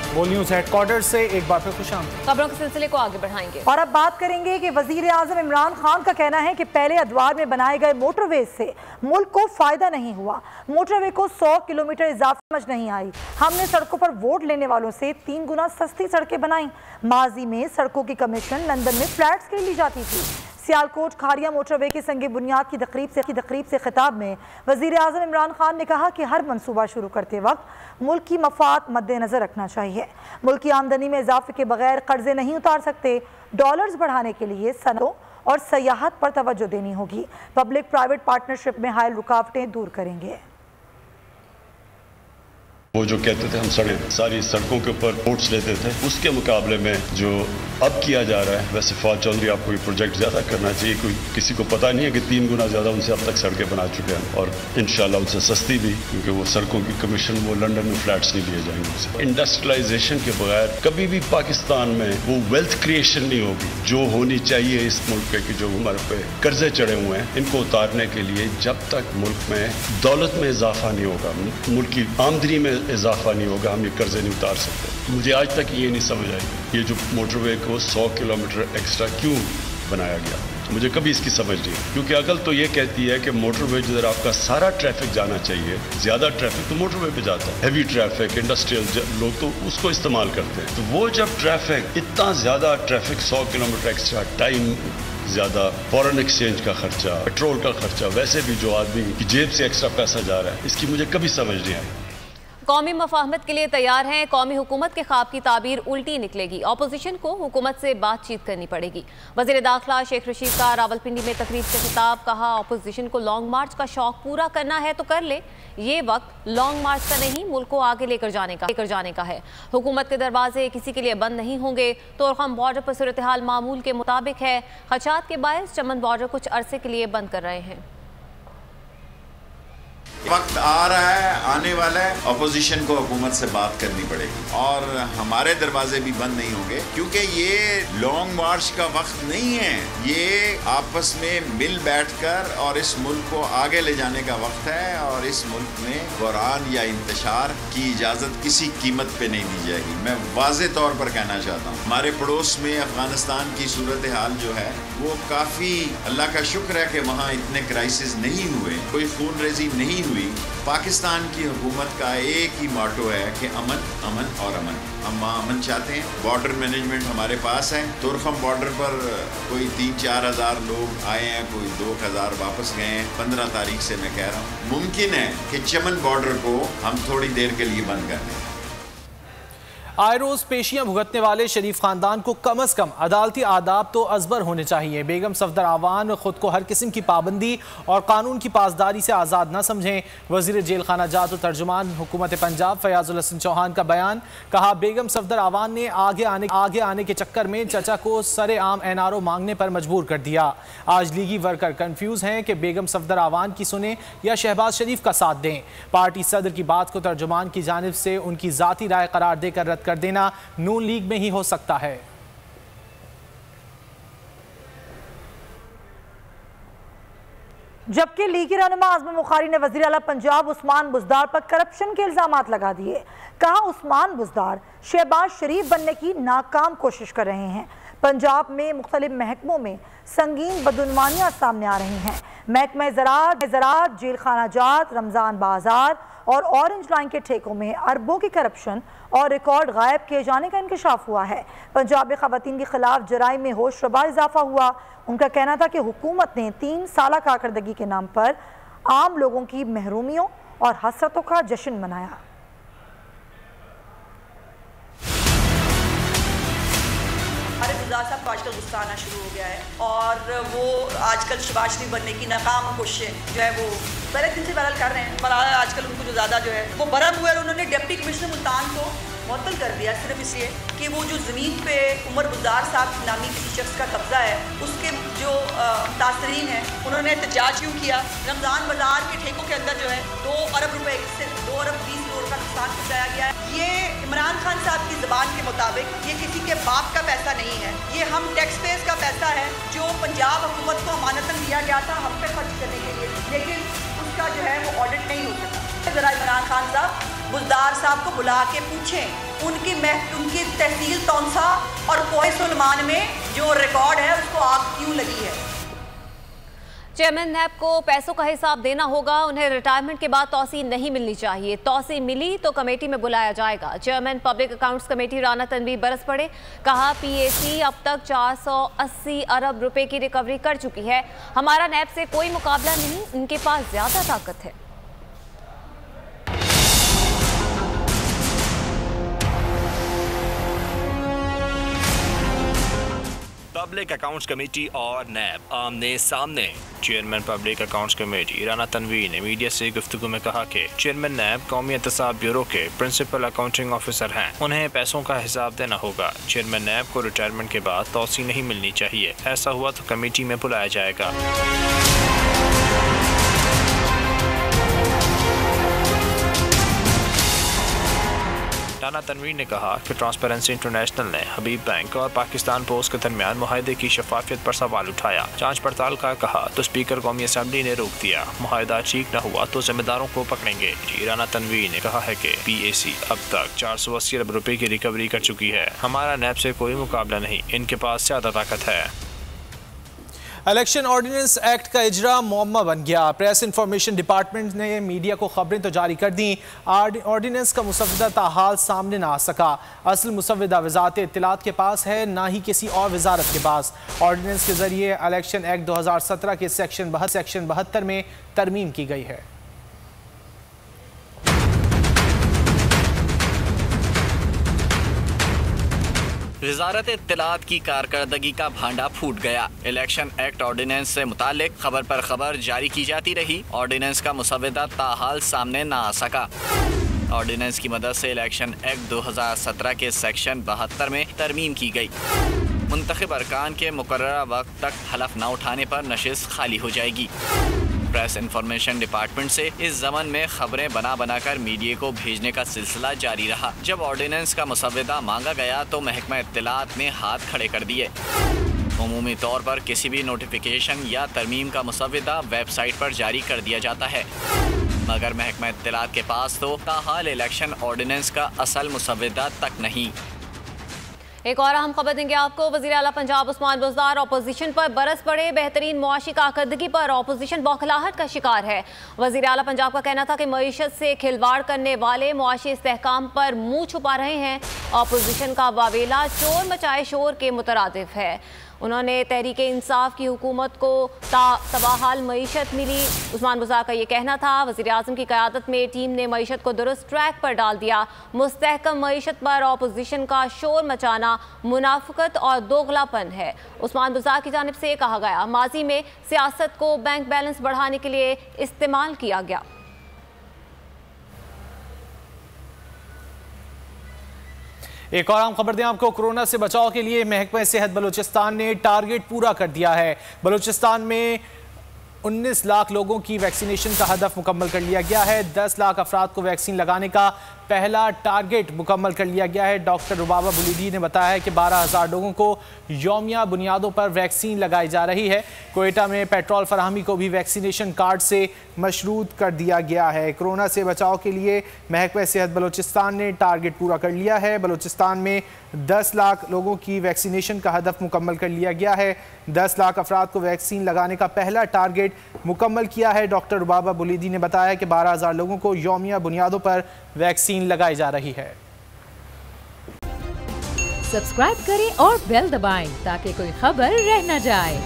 बोल news headquarter से एक बार फिर खुशामदीद। खबरों के सिलसिले को आगे बढ़ाएंगे और अब बात करेंगे कि वजीर आजम इमरान खान का कहना है कि पहले अदवार में बनाए गए मोटरवे से मुल्क को फायदा नहीं हुआ। मोटरवे को 100 किलोमीटर इजाफा समझ नहीं आई। हमने सड़कों पर वोट लेने वालों से 3 गुना सस्ती सड़कें बनाई। माजी में सड़कों की कमीशन लंदन में फ्लैट्स के लिए ली जाती थी। सियालकोट खारिया मोटरवे की संग बुनियाद की तकरीब से खिताब में वजीर आजम इमरान खान ने कहा कि हर मनसूबा शुरू करते वक्त मुल्क की मफाद मद्देनजर रखना चाहिए। मुल्क की आमदनी में इजाफे के बगैर कर्जे नहीं उतार सकते। डॉलर्स बढ़ाने के लिए सनतों और सयाहत पर तवज्जो देनी होगी। पब्लिक प्राइवेट पार्टनरशिप में हायल रुकावटें दूर करेंगे। वो जो कहते थे हम सारी सड़कों के ऊपर वोट्स लेते थे, उसके मुकाबले में जो अब किया जा रहा है, वैसे फवाद चौधरी आपको ये प्रोजेक्ट ज़्यादा करना चाहिए। कोई किसी को पता नहीं है कि 3 गुना ज़्यादा उनसे अब तक सड़कें बना चुके हैं और इंशाल्लाह उनसे सस्ती भी, क्योंकि वो सड़कों की कमीशन वो लंदन में फ्लैट्स नहीं लिए जाएंगे उनसे। इंडस्ट्रियलाइजेशन के बगैर कभी भी पाकिस्तान में वो वेल्थ क्रिएशन नहीं होगी जो होनी चाहिए इस मुल्क पे, कि जो हमारे पे कर्जे चढ़े हुए हैं इनको उतारने के लिए जब तक मुल्क में दौलत में इजाफा नहीं होगा, मुल्क की आमदनी में इजाफा नहीं होगा, हम ये कर्जे नहीं उतार सकते। मुझे आज तक ये नहीं समझ आई ये जो मोटरवे को 100 किलोमीटर एक्स्ट्रा क्यों बनाया गया, मुझे कभी इसकी समझ नहीं। क्योंकि अकल तो ये कहती है कि मोटरवे जिधर आपका सारा ट्रैफिक जाना चाहिए, ज्यादा ट्रैफिक तो मोटरवे पे जाता है, हैवी ट्रैफिक इंडस्ट्रियल लोग तो उसको इस्तेमाल करते हैं। तो वो जब ट्रैफिक इतना ज्यादा ट्रैफिक 100 किलोमीटर एक्स्ट्रा टाइम ज्यादा, फॉरेन एक्सचेंज का खर्चा, पेट्रोल का खर्चा, वैसे भी जो आदमी की जेब से एक्स्ट्रा पैसा जा रहा है, इसकी मुझे कभी समझ नहीं आई। कौमी मफाहमत के लिए तैयार हैं। कौमी हुकूमत के ख्वाब की ताबीर उल्टी निकलेगी। अपोजिशन को हुकूमत से बातचीत करनी पड़ेगी। वज़ीर दाखिला शेख रशीद का रावलपिंडी में तकरीब से खिताब। कहा अपोजिशन को लॉन्ग मार्च का शौक पूरा करना है तो कर ले, ये वक्त लॉन्ग मार्च का नहीं, मुल्क को आगे लेकर जाने का है। हुकूमत के दरवाजे किसी के लिए बंद नहीं होंगे। तोरखम बॉर्डर पर सूरत हाल मामूल के मुताबिक है। खदशात के बायस चमन बॉर्डर कुछ अरसे के लिए बंद कर रहे हैं। वक्त आ रहा है, आने वाला है, अपोजिशन को हुकूमत से बात करनी पड़ेगी और हमारे दरवाजे भी बंद नहीं होंगे, क्योंकि ये लॉन्ग मार्च का वक्त नहीं है। ये आपस में मिल बैठकर और इस मुल्क को आगे ले जाने का वक्त है और इस मुल्क में बुरान या इंतशार की इजाज़त किसी कीमत पे नहीं दी जाएगी। मैं वाज़े तौर पर कहना चाहता हूँ, हमारे पड़ोस में अफगानिस्तान की सूरत हाल जो है वो काफ़ी, अल्लाह का शुक्र है कि वहाँ इतने क्राइसिस नहीं हुए, कोई खून रेजी नहीं हुई। पाकिस्तान की हुकूमत का एक ही मोटो है कि अमन, अमन और अमन। हम वहाँ अमन चाहते हैं। बॉर्डर मैनेजमेंट हमारे पास है। तुरखम बॉर्डर पर कोई 3-4 हज़ार लोग आए हैं, कोई 2,000 वापस गए हैं। 15 तारीख से मैं कह रहा हूँ मुमकिन है कि चमन बॉर्डर को हम थोड़ी देर के लिए बंद कर दें। आए रोज पेशियां भुगतने वाले शरीफ खानदान को कम अज कम अदालती आदाब तो अजबर होने चाहिए। बेगम सफदर आवान खुद को हर किस्म की पाबंदी और कानून की पासदारी से आज़ाद न समझें। वजीर जेल खाना जात और तर्जुमान हुकूमत पंजाब फयाजुल हसन चौहान का बयान। कहा बेगम सफदर आवान ने आगे आने के चक्कर में चचा को सरे आम NRO मांगने पर मजबूर कर दिया। आज लीगी वर्कर कंफ्यूज हैं कि बेगम सफदर आवान की सुने या शहबाज शरीफ का साथ दें। पार्टी सदर की बात को तर्जुमान की जानिब से उनकी जाती राय करार देकर रद्द कर देना नून लीग में ही हो सकता है। जबकि लीगी रहनुमा आज़म बुखारी ने वज़ीर आला पंजाब उस्मान बुज़दार पर करप्शन के इल्ज़ामात लगा दिए। कहा उस्मान बुज़दार शहबाज शरीफ बनने की नाकाम कोशिश कर रहे हैं। पंजाब में मुख्तलिफ महकमों में संगीन बदउनवानियां सामने आ रही हैं। महकमा ज़राअत, जेल खाना जात, रमज़ान बाजार और ऑरेंज लाइन के ठेकों में अरबों की करप्शन और रिकॉर्ड गायब किए जाने का इंकशाफ हुआ है। पंजाब में ख़वातीन के खिलाफ जराइम में होश रबा इजाफा हुआ। उनका कहना था कि हुकूमत ने 3 साल कारकर्दगी के नाम पर आम लोगों की महरूमियों और हसरतों का जश्न मनाया। साहब को आजकल गुस्सा आना शुरू हो गया है और वो आजकल शहबाज शरीफ बनने की नाकाम कोशिशें जो है वो पहले दिन से बहरहाल कर रहे हैं, पर आजकल उनको जो ज़्यादा जो है वो बरम हुए और उन्होंने डिप्टी कमिश्नर मुल्तान को मुअत्तल कर दिया सिर्फ इसलिए कि वो जो ज़मीन पे उमर बुज़दार साहब नामी किसी शख्स का कब्जा है उसके जो तासरीन है उन्होंने एहतजाज क्यों किया। रमज़ान बाजार के ठेकों के अंदर जो है 2 अरब रुपए से 2 अरब 20 करोड़ का नुकसान पहुँचाया गया है। ये इमरान खान साहब की ज़बान के मुताबिक ये किसी के बाप का पैसा नहीं है, ये हम टैक्स पेयर्स का पैसा है जो पंजाब हुकूमत को अमानतन दिया गया था हम पे खर्च करने के लिए, लेकिन उसका जो है वो ऑडिट नहीं हो सका। ज़रा इमरान खान साहब बुजदार साहब को बुला के पूछें उनकी तहसील तौंसा और कोहे सुलेमान में जो रिकॉर्ड है उसको आग क्यों लगी है। चेयरमैन नैब को पैसों का हिसाब देना होगा। उन्हें रिटायरमेंट के बाद तौसी नहीं मिलनी चाहिए। तौसी मिली तो कमेटी में बुलाया जाएगा। Chairman public accounts committee Rana Tanveer बरस पड़े। कहा पीएसी अब तक 480 अरब रुपए की रिकवरी कर चुकी है। हमारा नैब से कोई मुकाबला नहीं, इनके पास ज्यादा ताकत है। पब्लिक अकाउंट्स कमेटी और नैब आमने सामने। Chairman public accounts committee Rana Tanveer ने मीडिया से गुफ्तगू में कहा कि चेयरमैन नैब कौमी एहतसाब ब्यूरो के प्रिंसिपल अकाउंटिंग ऑफिसर हैं, उन्हें पैसों का हिसाब देना होगा। चेयरमैन नैब को रिटायरमेंट के बाद तौसी नहीं मिलनी चाहिए। ऐसा हुआ तो कमेटी में बुलाया जाएगा। राना तनवीर ने कहा कि ट्रांसपेरेंसी इंटरनेशनल ने हबीब बैंक और पाकिस्तान पोस्ट के दरमियान मुआहदे की शफाफियत पर सवाल उठाया। जांच पड़ताल का कहा तो स्पीकर कौमी असम्बली ने रोक दिया। मुआहदा ठीक न हुआ तो जिम्मेदारों को पकड़ेंगे। राना तनवीर ने कहा है कि पीएसी अब तक 480 अरब रुपए की रिकवरी कर चुकी है। हमारा नैब से कोई मुकाबला नहीं, इनके पास ज्यादा ताकत है। इलेक्शन ऑर्डिनेंस एक्ट का इजरा मुअम्मा बन गया। प्रेस इंफॉर्मेशन डिपार्टमेंट ने मीडिया को खबरें तो जारी कर दी, ऑर्डिनेंस का मुसव्वदा ताहाल सामने ना आ सका। असल मुसव्वदा वजारत इत्तलात के पास है, ना ही किसी और वजारत के पास। ऑर्डिनेंस के जरिए इलेक्शन एक्ट 2017 के सेक्शन 72 में तरमीम की गई है। वजारत इत्तलात की कारकर्दगी का भांडा फूट गया। इलेक्शन एक्ट ऑर्डिनेंस से मुतालिक खबर पर खबर जारी की जाती रही। ऑर्डिनेंस का मुसव्वदा ताहाल सामने ना आ सका। ऑर्डिनेंस की मदद से इलेक्शन एक्ट 2017 के सेक्शन 72 में तरमीम की गई। मुंतखब अरकान के मुकर्ररा वक्त तक हलफ न उठाने पर नशिस्त खाली हो जाएगी। प्रेस इंफॉर्मेशन डिपार्टमेंट से इस ज़मन में खबरें बना कर मीडिया को भेजने का सिलसिला जारी रहा। जब ऑर्डिनेंस का मुसव्वदा मांगा गया तो महकमा इत्तलात ने हाथ खड़े कर दिए। उमूमी तौर पर किसी भी नोटिफिकेशन या तरमीम का मुसव्वदा वेबसाइट पर जारी कर दिया जाता है, मगर महकमा इत्तलात के पास तो ताहाल इलेक्शन ऑर्डिनेंस का असल मुसव्वदा तक नहीं। एक और अहम खबर देंगे आपको। वज़ीर आला पंजाब उस्मान बुज़दार अपोजिशन पर बरस पड़े। बेहतरीन मुआशी कारकर्दगी पर अपोजिशन बौखलाहट का शिकार है। वज़ीर आला पंजाब का कहना था कि मईशत से खिलवाड़ करने वाले मुआशी इस्तेहकाम पर मुंह छुपा रहे हैं। अपोजिशन का वावेला चोर मचाए शोर के मुतरादिफ है। उन्होंने तहरीक इंसाफ की हुकूमत को तबाहाल मईशत मिली। उस्मान बुज़दार का ये कहना था। वज़ीर आज़म की क़यादत में टीम ने मईशत को दुरुस्त ट्रैक पर डाल दिया। मुस्तहकम मईशत पर अपोजिशन का शोर मचाना मुनाफिकत और दोगलापन है। उस्मान बुज़दार की जानिब से कहा गया, माजी में सियासत को बैंक बैलेंस बढ़ाने के लिए इस्तेमाल किया गया। एक और आम खबर दें आपको। कोरोना से बचाव के लिए महकमा सेहत बलूचिस्तान ने टारगेट पूरा कर दिया है। बलूचिस्तान में 19 लाख लोगों की वैक्सीनेशन का हदफ मुकम्मल कर लिया गया है। 10 लाख अफराद को वैक्सीन लगाने का पहला टारगेट मुकम्मल कर लिया गया है। डॉक्टर रुबाबा बुलीदी ने बताया है कि 12,000 लोगों को यौमिया बुनियादों पर वैक्सीन लगाई जा रही है। कोयटा में पेट्रोल फराहमी को भी वैक्सीनेशन कार्ड से मशरूत कर दिया गया है। कोरोना से बचाव के लिए महकमा सेहत बलूचिस्तान ने टारगेट पूरा कर लिया है। बलूचिस्तान में 10 लाख लोगों की वैक्सीनेशन का हदफ मुकम्मल कर लिया गया है। 10 लाख अफराद को वैक्सीन लगाने का पहला टारगेट मुकम्मल किया है। डॉक्टर रुबाबा बुलीदी ने बताया कि 12,000 लोगों को यौमिया बुनियादों पर वैक्सीन लगाई जा रही है। सब्सक्राइब करें और बेल दबाएं ताकि कोई खबर रह न जाए।